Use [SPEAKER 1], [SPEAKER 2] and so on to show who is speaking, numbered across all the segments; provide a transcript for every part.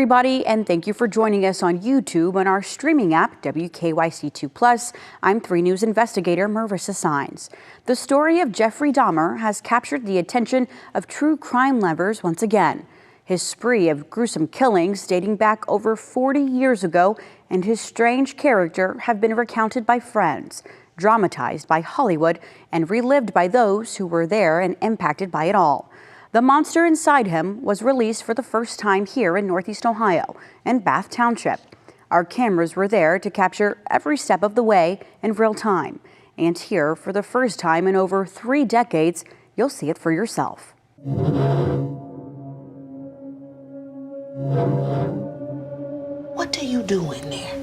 [SPEAKER 1] everybody, and thank you for joining us on YouTube and our streaming app, WKYC2+. I'm 3 News investigator Marissa Sines. The story of Jeffrey Dahmer has captured the attention of true crime lovers once again. His spree of gruesome killings dating back over 40 years ago and his strange character have been recounted by friends, dramatized by Hollywood, and relived by those who were there and impacted by it all. The monster inside him was released for the first time here in Northeast Ohio in Bath Township. Our cameras were there to capture every step of the way in real time. And here, for the first time in over 3 decades, you'll see it for yourself.
[SPEAKER 2] What are you doing there?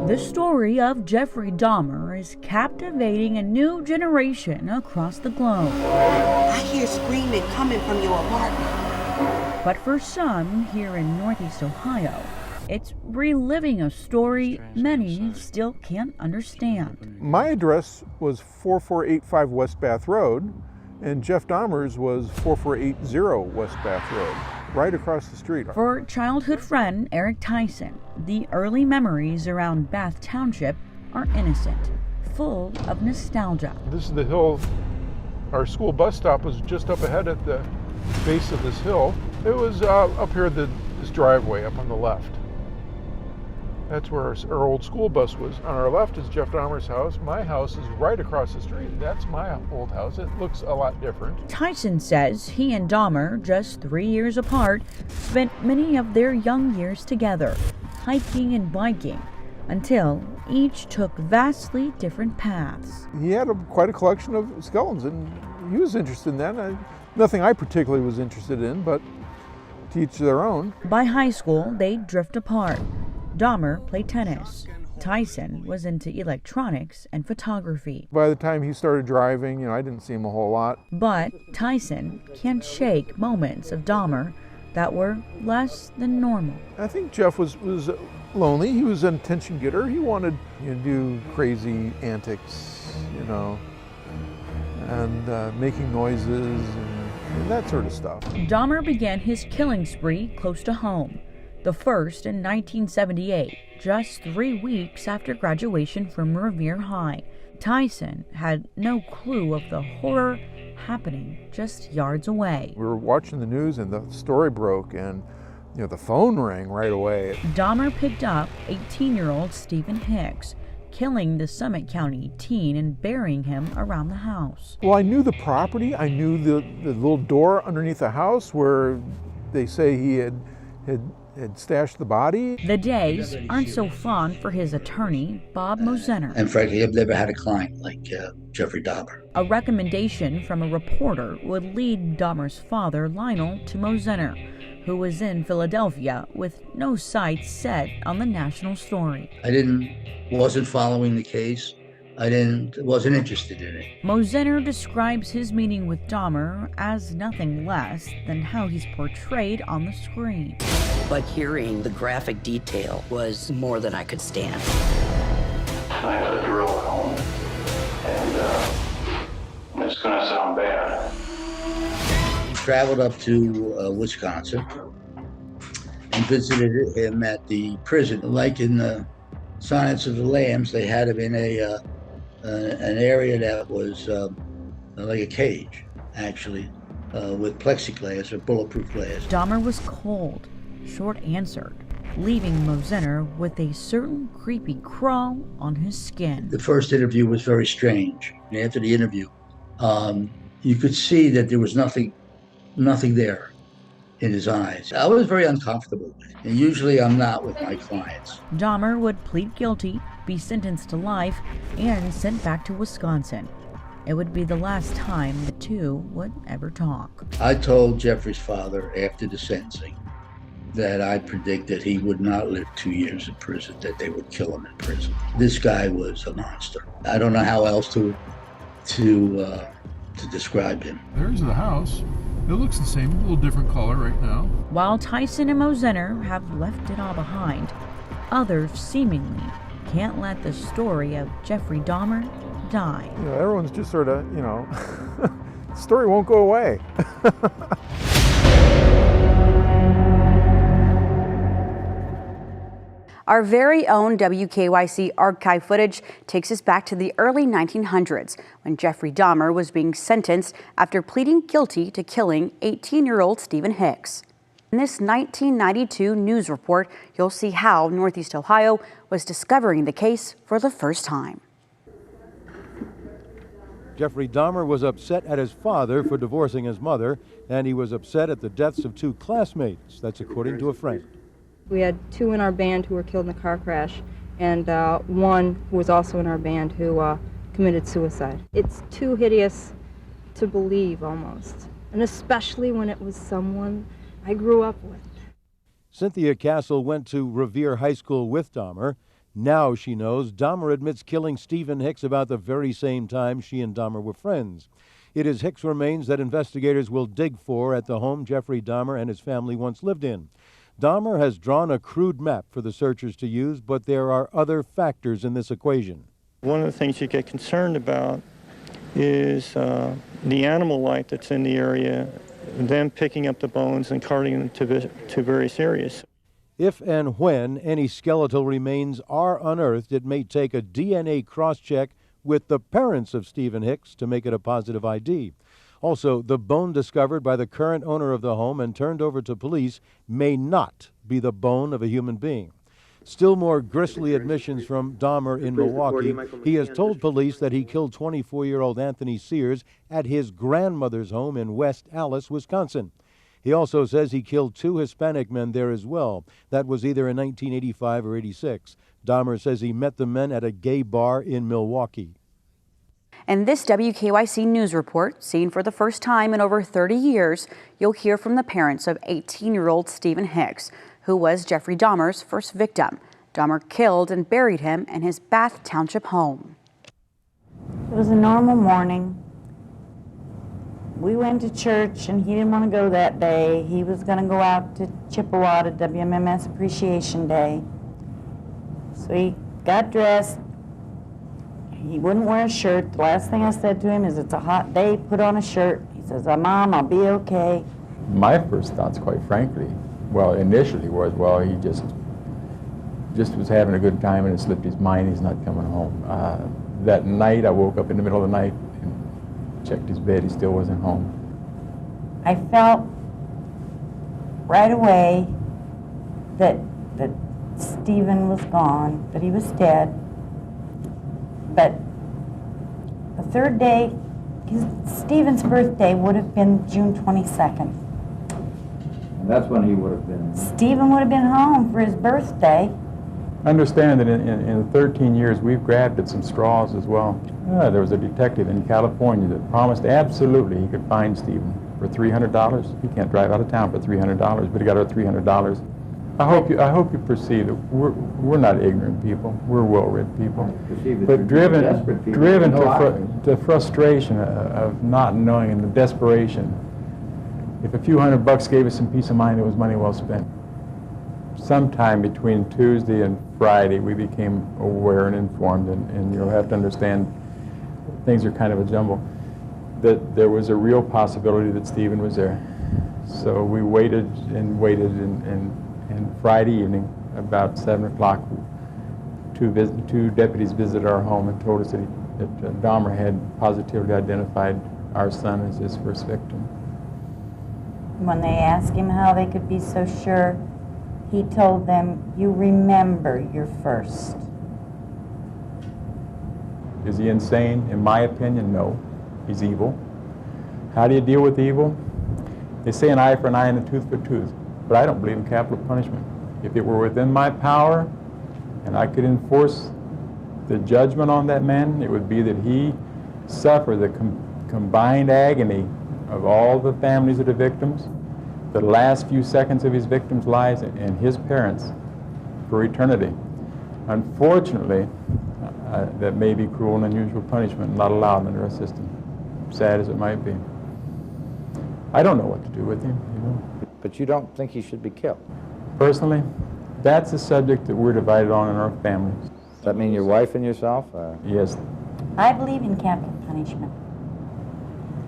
[SPEAKER 3] The story of Jeffrey Dahmer is captivating a new generation across the globe.
[SPEAKER 2] I hear screaming coming from your apartment.
[SPEAKER 3] But for some here in Northeast Ohio, it's reliving a story many still can't understand.
[SPEAKER 4] My address was 4485 West Bath Road, and Jeff Dahmer's was 4480 West Bath Road, right across the street.
[SPEAKER 3] For childhood friend Eric Tyson, the early memories around Bath Township are innocent, full of nostalgia.
[SPEAKER 4] This is the hill. Our school bus stop was just up ahead at the base of this hill. It was up here, this driveway up on the left. That's where our old school bus was. On our left is Jeff Dahmer's house. My house is right across the street. That's my old house. It looks a lot different.
[SPEAKER 3] Tyson says he and Dahmer, just 3 years apart, spent many of their young years together, hiking and biking, until each took vastly different paths.
[SPEAKER 4] He had quite a collection of skeletons, and he was interested in that. Nothing I particularly was interested in, but to each their own.
[SPEAKER 3] By high school, they drift apart. Dahmer played tennis. Tyson was into electronics and photography.
[SPEAKER 4] By the time he started driving, I didn't see him a whole lot.
[SPEAKER 3] But Tyson can't shake moments of Dahmer that were less than normal.
[SPEAKER 4] I think Jeff was lonely. He was an attention getter. He wanted to do crazy antics, and making noises and that sort of stuff.
[SPEAKER 3] Dahmer began his killing spree close to home. The first in 1978, just 3 weeks after graduation from Revere High. Tyson had no clue of the horror happening just yards away.
[SPEAKER 4] We were watching the news and the story broke, and the phone rang right away.
[SPEAKER 3] Dahmer picked up 18-year-old Stephen Hicks, killing the Summit County teen and burying him around the house.
[SPEAKER 4] Well, I knew the property. I knew the little door underneath the house where they say he had stashed the body.
[SPEAKER 3] The days aren't so fun for his attorney, Bob Mosener.
[SPEAKER 5] And frankly, I've never had a client like Jeffrey Dahmer.
[SPEAKER 3] A recommendation from a reporter would lead Dahmer's father, Lionel, to Mosener, who was in Philadelphia with no sights set on the national story.
[SPEAKER 5] Wasn't following the case. Wasn't interested in it.
[SPEAKER 3] Mosener describes his meeting with Dahmer as nothing less than how he's portrayed on the screen.
[SPEAKER 6] But hearing the graphic detail was more than I could stand.
[SPEAKER 7] I had a drill at home, and it's gonna sound bad.
[SPEAKER 5] He traveled up to Wisconsin and visited him at the prison. Like in the Silence of the Lambs, they had him in an area that was like a cage, actually, with plexiglass or bulletproof glass.
[SPEAKER 3] Dahmer was cold, short-answered, leaving Mosener with a certain creepy crawl on his skin.
[SPEAKER 5] The first interview was very strange. And after the interview, you could see that there was nothing there in his eyes. I was very uncomfortable, and usually I'm not with my clients.
[SPEAKER 3] Dahmer would plead guilty, be sentenced to life, and sent back to Wisconsin. It would be the last time the two would ever talk.
[SPEAKER 5] I told Jeffrey's father after the sentencing that I predicted he would not live 2 years in prison, that they would kill him in prison. This guy was a monster. I don't know how else to describe him.
[SPEAKER 4] There's the house. It looks the same, a little different color right now.
[SPEAKER 3] While Tyson and Mosener have left it all behind, others seemingly can't let the story of Jeffrey Dahmer die.
[SPEAKER 4] Everyone's just sort of, the story won't go away.
[SPEAKER 1] Our very own WKYC archive footage takes us back to the early 1900s when Jeffrey Dahmer was being sentenced after pleading guilty to killing 18-year-old Stephen Hicks. In this 1992 news report, you'll see how Northeast Ohio was discovering the case for the first time.
[SPEAKER 8] Jeffrey Dahmer was upset at his father for divorcing his mother, and he was upset at the deaths of 2 classmates. That's according to a friend.
[SPEAKER 9] We had 2 in our band who were killed in the car crash, and 1 who was also in our band who committed suicide. It's too hideous to believe, almost, and especially when it was someone I grew up with.
[SPEAKER 8] Cynthia Castle went to Revere High School with Dahmer. Now she knows Dahmer admits killing Stephen Hicks about the very same time she and Dahmer were friends. It is Hicks' remains that investigators will dig for at the home Jeffrey Dahmer and his family once lived in. Dahmer has drawn a crude map for the searchers to use, but there are other factors in this equation.
[SPEAKER 10] One of the things you get concerned about is the animal life that's in the area, them picking up the bones and carting them to various areas.
[SPEAKER 8] If and when any skeletal remains are unearthed, it may take a DNA cross-check with the parents of Stephen Hicks to make it a positive ID. Also, the bone discovered by the current owner of the home and turned over to police may not be the bone of a human being. Still more grisly admissions from Dahmer in Milwaukee. He has told police that he killed 24-year-old Anthony Sears at his grandmother's home in West Allis, Wisconsin. He also says he killed 2 Hispanic men there as well. That was either in 1985 or 86. Dahmer says he met the men at a gay bar in Milwaukee.
[SPEAKER 1] In this WKYC news report, seen for the first time in over 30 years, you'll hear from the parents of 18-year-old Stephen Hicks, who was Jeffrey Dahmer's first victim. Dahmer killed and buried him in his Bath Township home.
[SPEAKER 11] It was a normal morning. We went to church and he didn't want to go that day. He was going to go out to Chippewa to WMMS Appreciation Day. So he got dressed. He wouldn't wear a shirt. The last thing I said to him is, "It's a hot day, put on a shirt." He says, "Mom, I'll be okay."
[SPEAKER 12] My first thoughts, quite frankly, well, initially was, well, he just was having a good time and it slipped his mind he's not coming home. That night, I woke up in the middle of the night and checked his bed. He still wasn't home.
[SPEAKER 11] I felt right away that Stephen was gone, that he was dead. But the third day, Stephen's birthday would have been June 22nd.
[SPEAKER 12] And that's when he would have been...
[SPEAKER 11] Stephen would have been home for his birthday.
[SPEAKER 12] Understand that in 13 years, we've grabbed at some straws as well. There was a detective in California that promised absolutely he could find Stephen for $300. He can't drive out of town for $300, but he got our $300. I hope you perceive that we're not ignorant people. We're well-read people, but driven to frustration of not knowing and the desperation. If a few $100 gave us some peace of mind, it was money well spent. Sometime between Tuesday and Friday, we became aware and informed, and you'll have to understand things are kind of a jumble, that there was a real possibility that Stephen was there. So we waited and waited, and Friday evening, about 7 o'clock, two deputies visited our home and told us that Dahmer had positively identified our son as his first victim.
[SPEAKER 11] When they asked him how they could be so sure, he told them, "You remember your first."
[SPEAKER 12] Is he insane? In my opinion, no. He's evil. How do you deal with evil? They say an eye for an eye and a tooth for a tooth. But I don't believe in capital punishment. If it were within my power and I could enforce the judgment on that man, it would be that he suffer the combined agony of all the families of the victims, the last few seconds of his victims' lives, and his parents for eternity. Unfortunately, that may be cruel and unusual punishment, not allowed under our system, sad as it might be. I don't know what to do with him, you know.
[SPEAKER 13] But you don't think he should be killed?
[SPEAKER 12] Personally, that's a subject that we're divided on in our families.
[SPEAKER 13] Does that mean your wife and yourself?
[SPEAKER 12] Yes.
[SPEAKER 11] I believe in capital punishment.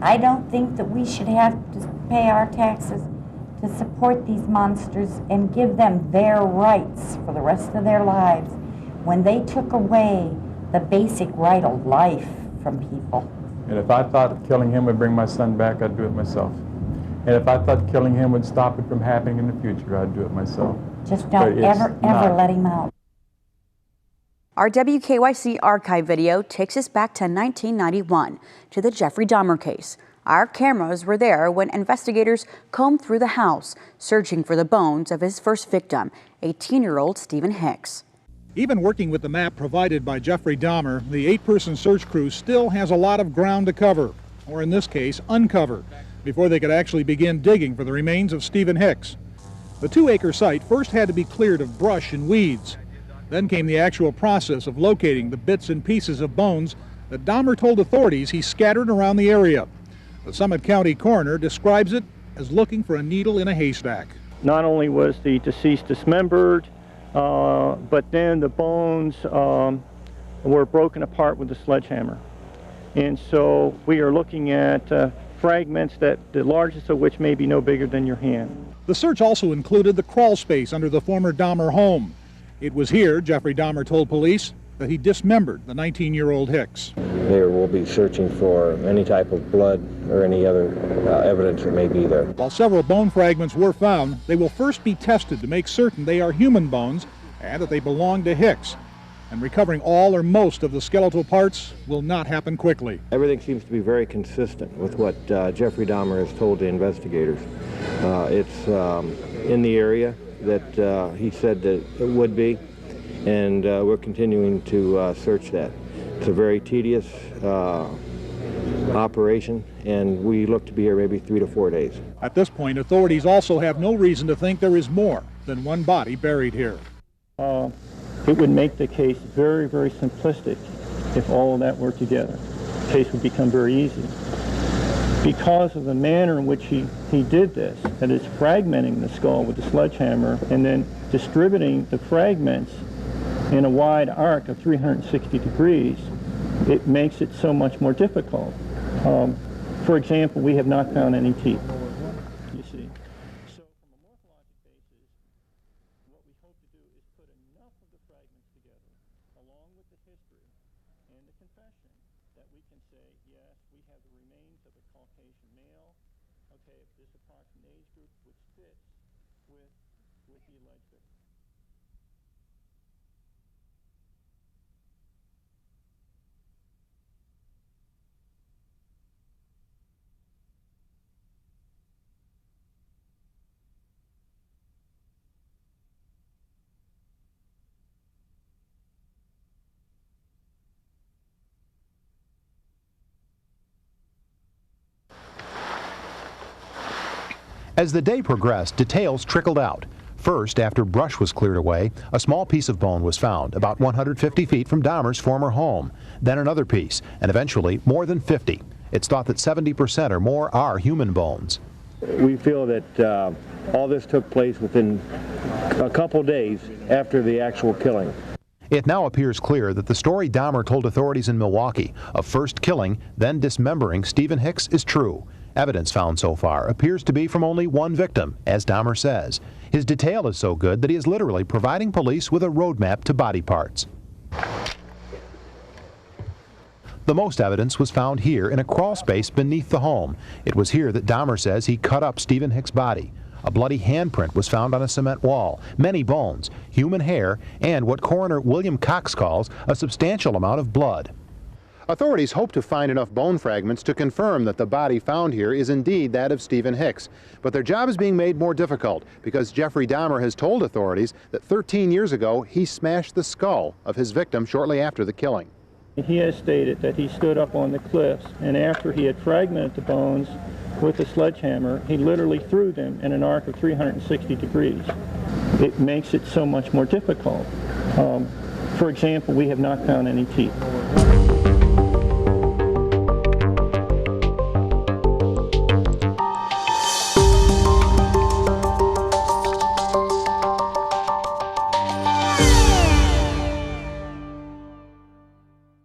[SPEAKER 11] I don't think that we should have to pay our taxes to support these monsters and give them their rights for the rest of their lives when they took away the basic right of life from people.
[SPEAKER 12] And if I thought killing him would bring my son back, I'd do it myself. And if I thought killing him would stop it from happening in the future, I'd do it myself.
[SPEAKER 11] Just don't ever let him out.
[SPEAKER 1] Our WKYC archive video takes us back to 1991, to the Jeffrey Dahmer case. Our cameras were there when investigators combed through the house, searching for the bones of his first victim, 18-year-old Stephen Hicks.
[SPEAKER 14] Even working with the map provided by Jeffrey Dahmer, the 8-person search crew still has a lot of ground to cover, or in this case, uncover, before they could actually begin digging for the remains of Stephen Hicks. The 2-acre site first had to be cleared of brush and weeds. Then came the actual process of locating the bits and pieces of bones that Dahmer told authorities he scattered around the area. The Summit County coroner describes it as looking for a needle in a haystack.
[SPEAKER 10] Not only was the deceased dismembered, but then the bones were broken apart with a sledgehammer. And so we are looking at fragments that the largest of which may be no bigger than your hand.
[SPEAKER 14] The search also included the crawl space under the former Dahmer home. It was here, Jeffrey Dahmer told police, that he dismembered the 19-year-old Hicks.
[SPEAKER 15] They will be searching for any type of blood or any other evidence that may be there.
[SPEAKER 14] While several bone fragments were found, they will first be tested to make certain they are human bones and that they belong to Hicks. And recovering all or most of the skeletal parts will not happen quickly.
[SPEAKER 15] Everything seems to be very consistent with what Jeffrey Dahmer has told the investigators. It's in the area that he said that it would be, and we're continuing to search that. It's a very tedious operation, and we look to be here maybe 3 to 4 days.
[SPEAKER 14] At this point, authorities also have no reason to think there is more than one body buried here.
[SPEAKER 10] It would make the case very, very simplistic if all of that were together. The case would become very easy. Because of the manner in which he did this, that is fragmenting the skull with a sledgehammer and then distributing the fragments in a wide arc of 360 degrees, it makes it so much more difficult. For example, we have not found any teeth, you see. So from a morphologic basis, what we hope to do is put enough of the fragments together, along with the history and the confession, that we can say, yes, we have the remains of a Caucasian male. Okay, if this approximate age group which fits with the alleged victim.
[SPEAKER 16] As the day progressed, details trickled out. First, after brush was cleared away, a small piece of bone was found, about 150 feet from Dahmer's former home. Then another piece, and eventually more than 50. It's thought that 70% or more are human bones.
[SPEAKER 15] We feel that all this took place within a couple days after the actual killing.
[SPEAKER 16] It now appears clear that the story Dahmer told authorities in Milwaukee of first killing, then dismembering Stephen Hicks is true. Evidence found so far appears to be from only one victim, as Dahmer says. His detail is so good that he is literally providing police with a roadmap to body parts. The most evidence was found here in a crawl space beneath the home. It was here that Dahmer says he cut up Stephen Hicks' body. A bloody handprint was found on a cement wall, many bones, human hair, and what coroner William Cox calls a substantial amount of blood. Authorities hope to find enough bone fragments to confirm that the body found here is indeed that of Stephen Hicks. But their job is being made more difficult because Jeffrey Dahmer has told authorities that 13 years ago he smashed the skull of his victim shortly after the killing.
[SPEAKER 10] He has stated that he stood up on the cliffs, and after he had fragmented the bones with a sledgehammer, he literally threw them in an arc of 360 degrees. It makes it so much more difficult. For example, we have not found any teeth.